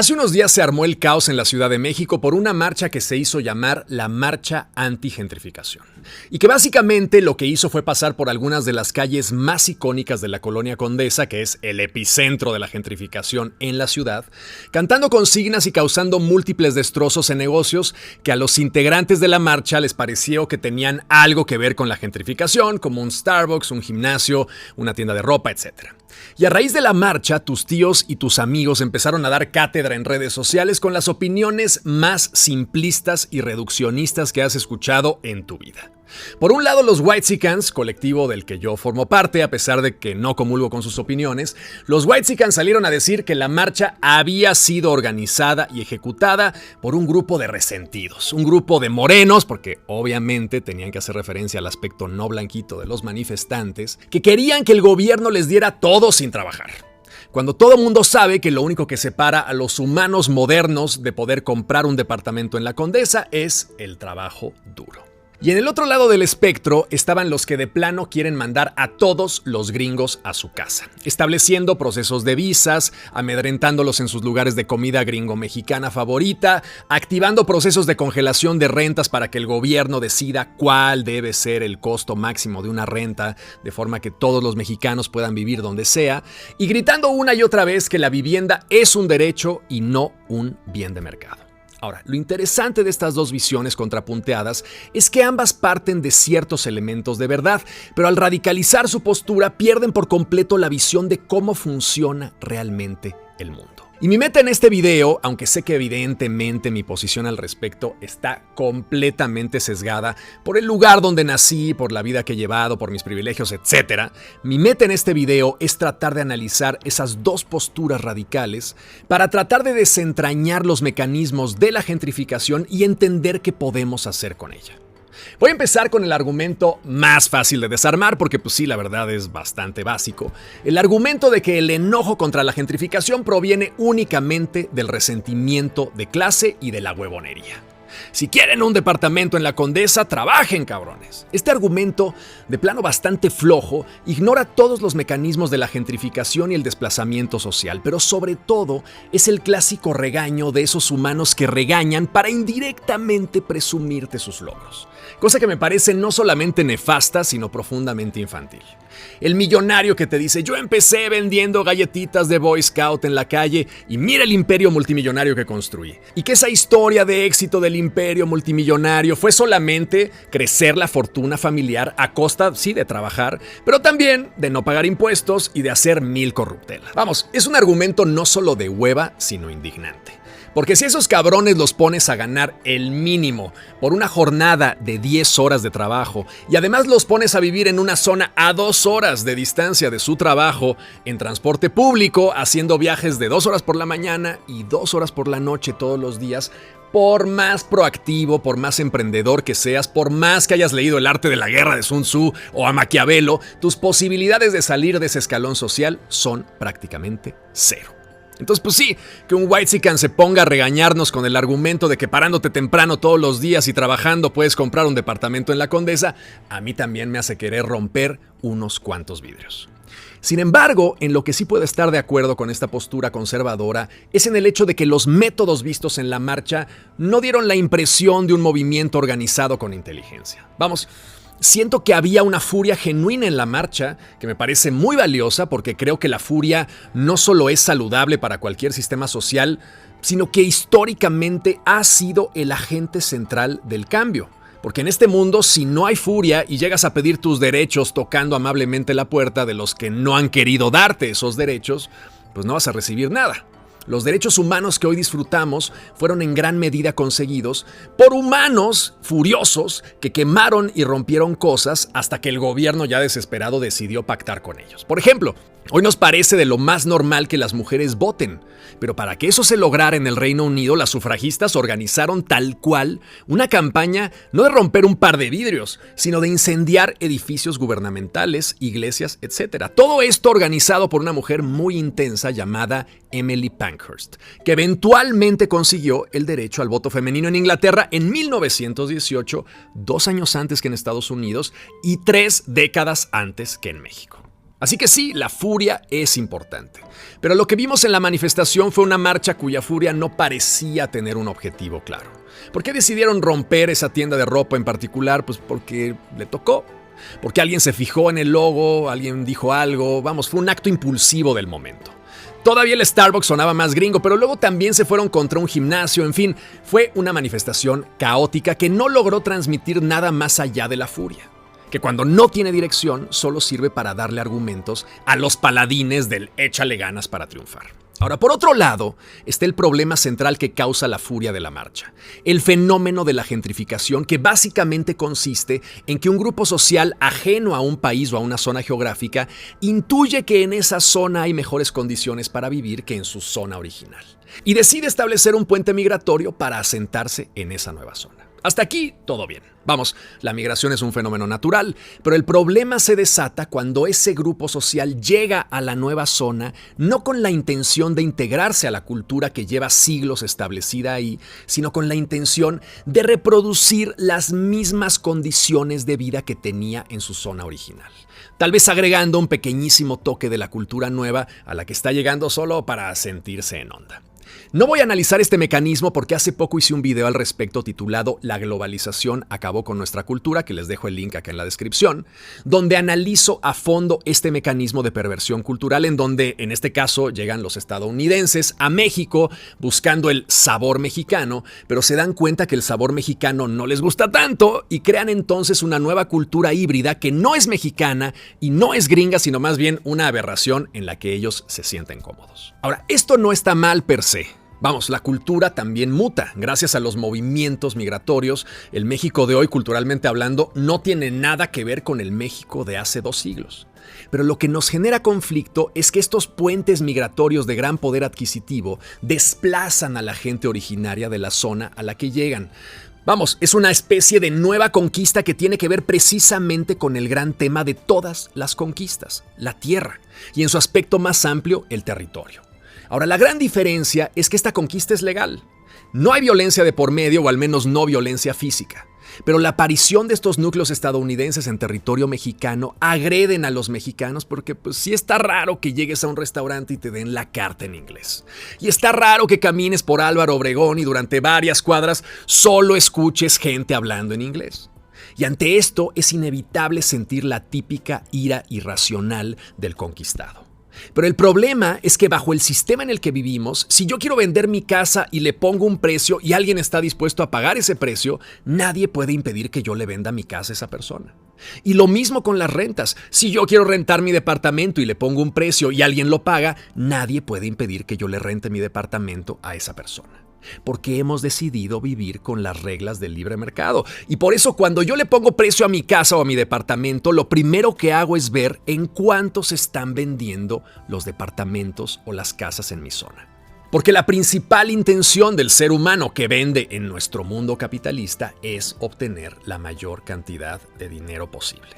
Hace unos días se armó el caos en la Ciudad de México por una marcha que se hizo llamar la Marcha Antigentrificación, y que básicamente lo que hizo fue pasar por algunas de las calles más icónicas de la Colonia Condesa, que es el epicentro de la gentrificación en la ciudad, cantando consignas y causando múltiples destrozos en negocios que a los integrantes de la marcha les pareció que tenían algo que ver con la gentrificación, como un Starbucks, un gimnasio, una tienda de ropa, etc. Y a raíz de la marcha, tus tíos y tus amigos empezaron a dar cátedra en redes sociales con las opiniones más simplistas y reduccionistas que has escuchado en tu vida. Por un lado, los Whitexicans, colectivo del que yo formo parte, a pesar de que no comulgo con sus opiniones, los Whitexicans salieron a decir que la marcha había sido organizada y ejecutada por un grupo de resentidos, un grupo de morenos, porque obviamente tenían que hacer referencia al aspecto no blanquito de los manifestantes, que querían que el gobierno les diera todo sin trabajar. Cuando todo mundo sabe que lo único que separa a los humanos modernos de poder comprar un departamento en la Condesa es el trabajo duro. Y en el otro lado del espectro estaban los que de plano quieren mandar a todos los gringos a su casa, estableciendo procesos de visas, amedrentándolos en sus lugares de comida gringo-mexicana favorita, activando procesos de congelación de rentas para que el gobierno decida cuál debe ser el costo máximo de una renta, de forma que todos los mexicanos puedan vivir donde sea, y gritando una y otra vez que la vivienda es un derecho y no un bien de mercado. Ahora, lo interesante de estas dos visiones contrapunteadas es que ambas parten de ciertos elementos de verdad, pero al radicalizar su postura pierden por completo la visión de cómo funciona realmente el mundo. Y mi meta en este video, aunque sé que evidentemente mi posición al respecto está completamente sesgada por el lugar donde nací, por la vida que he llevado, por mis privilegios, etc., mi meta en este video es tratar de analizar esas dos posturas radicales para tratar de desentrañar los mecanismos de la gentrificación y entender qué podemos hacer con ella. Voy a empezar con el argumento más fácil de desarmar porque pues sí, la verdad es bastante básico. El argumento de que el enojo contra la gentrificación proviene únicamente del resentimiento de clase y de la huevonería. Si quieren un departamento en la Condesa, trabajen, cabrones. Este argumento, de plano bastante flojo, ignora todos los mecanismos de la gentrificación y el desplazamiento social, pero sobre todo es el clásico regaño de esos humanos que regañan para indirectamente presumirte sus logros. Cosa que me parece no solamente nefasta, sino profundamente infantil. El millonario que te dice, yo empecé vendiendo galletitas de Boy Scout en la calle y mira el imperio multimillonario que construí. Y que esa historia de éxito del imperio multimillonario fue solamente crecer la fortuna familiar a costa, sí, de trabajar, pero también de no pagar impuestos y de hacer mil corruptelas. Vamos, es un argumento no solo de hueva, sino indignante. Porque si esos cabrones los pones a ganar el mínimo por una jornada de 10 horas de trabajo y además los pones a vivir en una zona a 2 horas de distancia de su trabajo, en transporte público, haciendo viajes de 2 horas por la mañana y 2 horas por la noche todos los días, por más proactivo, por más emprendedor que seas, por más que hayas leído El arte de la guerra de Sun Tzu o a Maquiavelo, tus posibilidades de salir de ese escalón social son prácticamente cero. Entonces, pues sí, que un whitexican se ponga a regañarnos con el argumento de que parándote temprano todos los días y trabajando puedes comprar un departamento en la Condesa, a mí también me hace querer romper unos cuantos vidrios. Sin embargo, en lo que sí puedo estar de acuerdo con esta postura conservadora es en el hecho de que los métodos vistos en la marcha no dieron la impresión de un movimiento organizado con inteligencia. Vamos, siento que había una furia genuina en la marcha que me parece muy valiosa porque creo que la furia no solo es saludable para cualquier sistema social, sino que históricamente ha sido el agente central del cambio. Porque en este mundo, si no hay furia y llegas a pedir tus derechos tocando amablemente la puerta de los que no han querido darte esos derechos, pues no vas a recibir nada. Los derechos humanos que hoy disfrutamos fueron en gran medida conseguidos por humanos furiosos que quemaron y rompieron cosas hasta que el gobierno ya desesperado decidió pactar con ellos. Por ejemplo, hoy nos parece de lo más normal que las mujeres voten, pero para que eso se lograra en el Reino Unido, las sufragistas organizaron tal cual una campaña no de romper un par de vidrios, sino de incendiar edificios gubernamentales, iglesias, etc. Todo esto organizado por una mujer muy intensa llamada Emily Pankhurst, que eventualmente consiguió el derecho al voto femenino en Inglaterra en 1918, 2 años antes que en Estados Unidos y 3 décadas antes que en México. Así que sí, la furia es importante. Pero lo que vimos en la manifestación fue una marcha cuya furia no parecía tener un objetivo claro. ¿Por qué decidieron romper esa tienda de ropa en particular? Pues porque le tocó. Porque alguien se fijó en el logo, alguien dijo algo, vamos, fue un acto impulsivo del momento. Todavía el Starbucks sonaba más gringo, pero luego también se fueron contra un gimnasio, en fin, fue una manifestación caótica que no logró transmitir nada más allá de la furia, que cuando no tiene dirección solo sirve para darle argumentos a los paladines del échale ganas para triunfar. Ahora, por otro lado, está el problema central que causa la furia de la marcha, el fenómeno de la gentrificación, que básicamente consiste en que un grupo social ajeno a un país o a una zona geográfica intuye que en esa zona hay mejores condiciones para vivir que en su zona original, y decide establecer un puente migratorio para asentarse en esa nueva zona. Hasta aquí, todo bien. Vamos, la migración es un fenómeno natural, pero el problema se desata cuando ese grupo social llega a la nueva zona no con la intención de integrarse a la cultura que lleva siglos establecida ahí, sino con la intención de reproducir las mismas condiciones de vida que tenía en su zona original. Tal vez agregando un pequeñísimo toque de la cultura nueva a la que está llegando solo para sentirse en onda. No voy a analizar este mecanismo porque hace poco hice un video al respecto titulado La globalización acabó con nuestra cultura, que les dejo el link acá en la descripción, donde analizo a fondo este mecanismo de perversión cultural en donde, en este caso, llegan los estadounidenses a México buscando el sabor mexicano, pero se dan cuenta que el sabor mexicano no les gusta tanto y crean entonces una nueva cultura híbrida que no es mexicana y no es gringa, sino más bien una aberración en la que ellos se sienten cómodos. Ahora, esto no está mal per se. Vamos, la cultura también muta. Gracias a los movimientos migratorios, el México de hoy, culturalmente hablando, no tiene nada que ver con el México de hace 2 siglos. Pero lo que nos genera conflicto es que estos puentes migratorios de gran poder adquisitivo desplazan a la gente originaria de la zona a la que llegan. Vamos, es una especie de nueva conquista que tiene que ver precisamente con el gran tema de todas las conquistas, la tierra, y en su aspecto más amplio, el territorio. Ahora, la gran diferencia es que esta conquista es legal. No hay violencia de por medio, o al menos no violencia física. Pero la aparición de estos núcleos estadounidenses en territorio mexicano agreden a los mexicanos porque pues sí está raro que llegues a un restaurante y te den la carta en inglés. Y está raro que camines por Álvaro Obregón y durante varias cuadras solo escuches gente hablando en inglés. Y ante esto es inevitable sentir la típica ira irracional del conquistado. Pero el problema es que bajo el sistema en el que vivimos, si yo quiero vender mi casa y le pongo un precio y alguien está dispuesto a pagar ese precio, nadie puede impedir que yo le venda mi casa a esa persona. Y lo mismo con las rentas. Si yo quiero rentar mi departamento y le pongo un precio y alguien lo paga, nadie puede impedir que yo le rente mi departamento a esa persona. Porque hemos decidido vivir con las reglas del libre mercado. Y por eso cuando yo le pongo precio a mi casa o a mi departamento, lo primero que hago es ver en cuánto se están vendiendo los departamentos o las casas en mi zona. Porque la principal intención del ser humano que vende en nuestro mundo capitalista es obtener la mayor cantidad de dinero posible.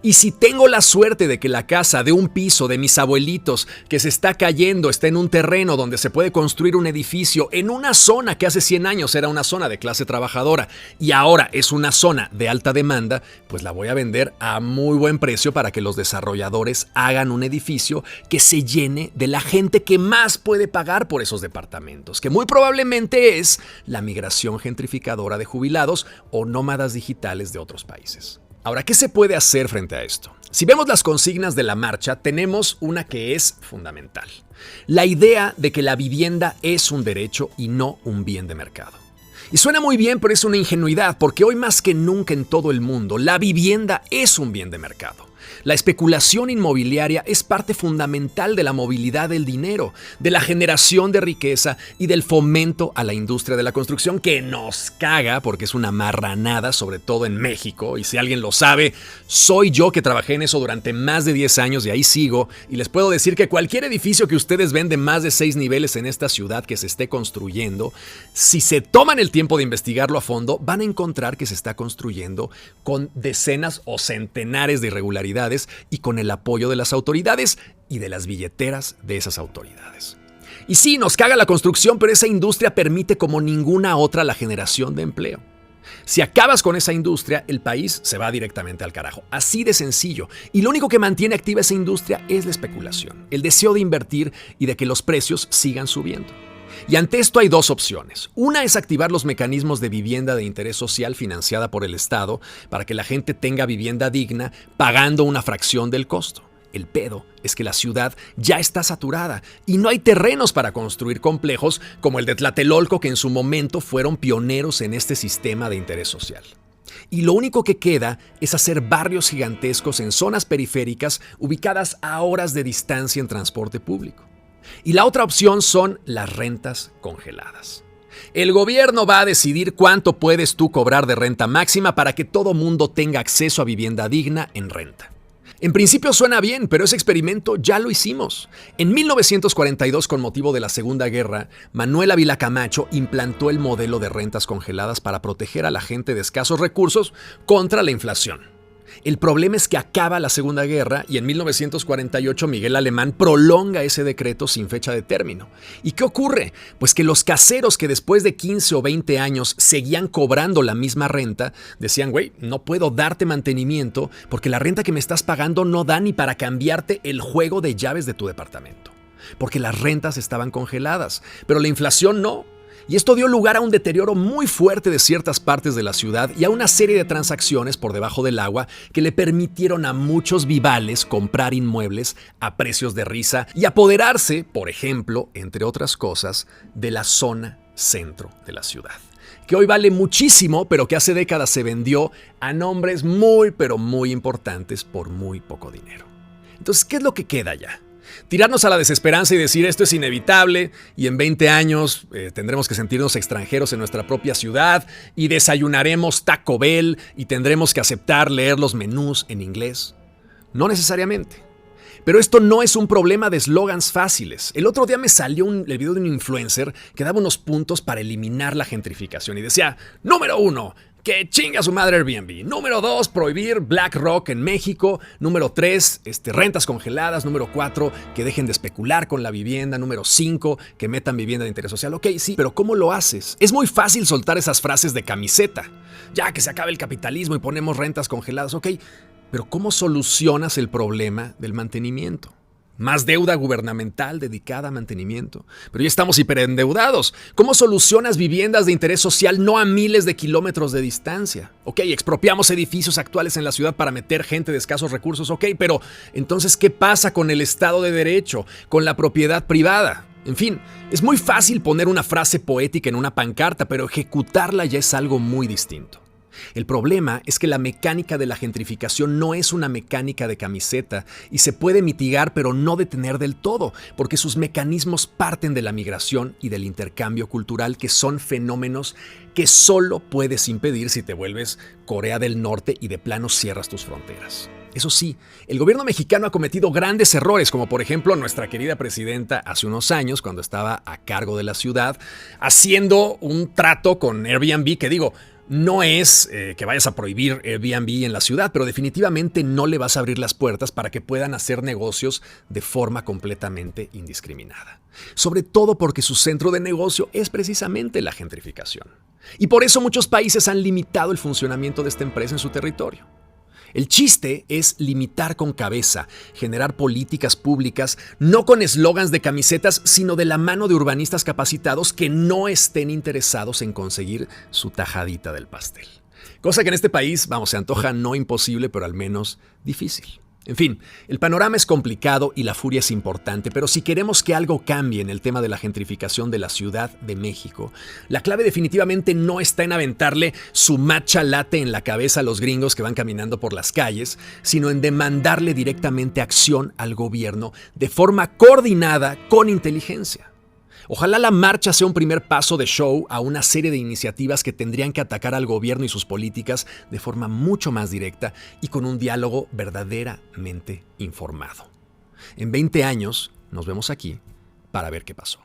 Y si tengo la suerte de que la casa de un piso de mis abuelitos que se está cayendo está en un terreno donde se puede construir un edificio en una zona que hace 100 años era una zona de clase trabajadora y ahora es una zona de alta demanda, pues la voy a vender a muy buen precio para que los desarrolladores hagan un edificio que se llene de la gente que más puede pagar por esos departamentos, que muy probablemente es la migración gentrificadora de jubilados o nómadas digitales de otros países. Ahora, ¿qué se puede hacer frente a esto? Si vemos las consignas de la marcha, tenemos una que es fundamental. La idea de que la vivienda es un derecho y no un bien de mercado. Y suena muy bien, pero es una ingenuidad, porque hoy más que nunca en todo el mundo, la vivienda es un bien de mercado. La especulación inmobiliaria es parte fundamental de la movilidad del dinero, de la generación de riqueza y del fomento a la industria de la construcción que nos caga porque es una marranada, sobre todo en México. Y si alguien lo sabe, soy yo que trabajé en eso durante más de 10 años y ahí sigo. Y les puedo decir que cualquier edificio que ustedes ven de más de 6 niveles en esta ciudad que se esté construyendo, si se toman el tiempo de investigarlo a fondo, van a encontrar que se está construyendo con decenas o centenares de irregularidades y con el apoyo de las autoridades y de las billeteras de esas autoridades. Y sí, nos caga la construcción, pero esa industria permite como ninguna otra la generación de empleo. Si acabas con esa industria, el país se va directamente al carajo. Así de sencillo. Y lo único que mantiene activa esa industria es la especulación, el deseo de invertir y de que los precios sigan subiendo. Y ante esto hay dos opciones. Una es activar los mecanismos de vivienda de interés social financiada por el Estado para que la gente tenga vivienda digna pagando una fracción del costo. El pedo es que la ciudad ya está saturada y no hay terrenos para construir complejos como el de Tlatelolco, que en su momento fueron pioneros en este sistema de interés social. Y lo único que queda es hacer barrios gigantescos en zonas periféricas ubicadas a horas de distancia en transporte público. Y la otra opción son las rentas congeladas. El gobierno va a decidir cuánto puedes tú cobrar de renta máxima para que todo mundo tenga acceso a vivienda digna en renta. En principio suena bien, pero ese experimento ya lo hicimos. En 1942, con motivo de la Segunda Guerra, Manuel Ávila Camacho implantó el modelo de rentas congeladas para proteger a la gente de escasos recursos contra la inflación. El problema es que acaba la Segunda Guerra y en 1948 Miguel Alemán prolonga ese decreto sin fecha de término. ¿Y qué ocurre? Pues que los caseros que después de 15 o 20 años seguían cobrando la misma renta, decían, güey, no puedo darte mantenimiento porque la renta que me estás pagando no da ni para cambiarte el juego de llaves de tu departamento. Porque las rentas estaban congeladas, pero la inflación no. Y esto dio lugar a un deterioro muy fuerte de ciertas partes de la ciudad y a una serie de transacciones por debajo del agua que le permitieron a muchos vivales comprar inmuebles a precios de risa y apoderarse, por ejemplo, entre otras cosas, de la zona centro de la ciudad, que hoy vale muchísimo, pero que hace décadas se vendió a nombres muy, pero muy importantes por muy poco dinero. Entonces, ¿qué es lo que queda ya? Tirarnos a la desesperanza y decir esto es inevitable y en 20 años tendremos que sentirnos extranjeros en nuestra propia ciudad y desayunaremos Taco Bell y tendremos que aceptar leer los menús en inglés. No necesariamente. Pero esto no es un problema de eslogans fáciles. El otro día me salió el video de un influencer que daba unos puntos para eliminar la gentrificación y decía, número 1, que chinga su madre Airbnb. Número 2, prohibir BlackRock en México. Número 3, rentas congeladas. Número 4, que dejen de especular con la vivienda. Número 5, que metan vivienda de interés social. Ok, sí, pero ¿cómo lo haces? Es muy fácil soltar esas frases de camiseta. Ya que se acabe el capitalismo y ponemos rentas congeladas. Ok, pero ¿cómo solucionas el problema del mantenimiento? Más deuda gubernamental dedicada a mantenimiento. Pero ya estamos hiperendeudados. ¿Cómo solucionas viviendas de interés social no a miles de kilómetros de distancia? Ok, expropiamos edificios actuales en la ciudad para meter gente de escasos recursos. Ok, pero entonces, ¿qué pasa con el Estado de Derecho? ¿Con la propiedad privada? En fin, es muy fácil poner una frase poética en una pancarta, pero ejecutarla ya es algo muy distinto. El problema es que la mecánica de la gentrificación no es una mecánica de camiseta y se puede mitigar pero no detener del todo, porque sus mecanismos parten de la migración y del intercambio cultural, que son fenómenos que solo puedes impedir si te vuelves Corea del Norte y de plano cierras tus fronteras. Eso sí, el gobierno mexicano ha cometido grandes errores, como por ejemplo nuestra querida presidenta hace unos años, cuando estaba a cargo de la ciudad, haciendo un trato con Airbnb que no es que vayas a prohibir Airbnb en la ciudad, pero definitivamente no le vas a abrir las puertas para que puedan hacer negocios de forma completamente indiscriminada. Sobre todo porque su centro de negocio es precisamente la gentrificación. Y por eso muchos países han limitado el funcionamiento de esta empresa en su territorio. El chiste es limitar con cabeza, generar políticas públicas, no con eslogans de camisetas, sino de la mano de urbanistas capacitados que no estén interesados en conseguir su tajadita del pastel. Cosa que en este país, se antoja no imposible, pero al menos difícil. En fin, el panorama es complicado y la furia es importante, pero si queremos que algo cambie en el tema de la gentrificación de la Ciudad de México, la clave definitivamente no está en aventarle su matcha latte en la cabeza a los gringos que van caminando por las calles, sino en demandarle directamente acción al gobierno de forma coordinada con inteligencia. Ojalá la marcha sea un primer paso de show a una serie de iniciativas que tendrían que atacar al gobierno y sus políticas de forma mucho más directa y con un diálogo verdaderamente informado. En 20 años nos vemos aquí para ver qué pasó.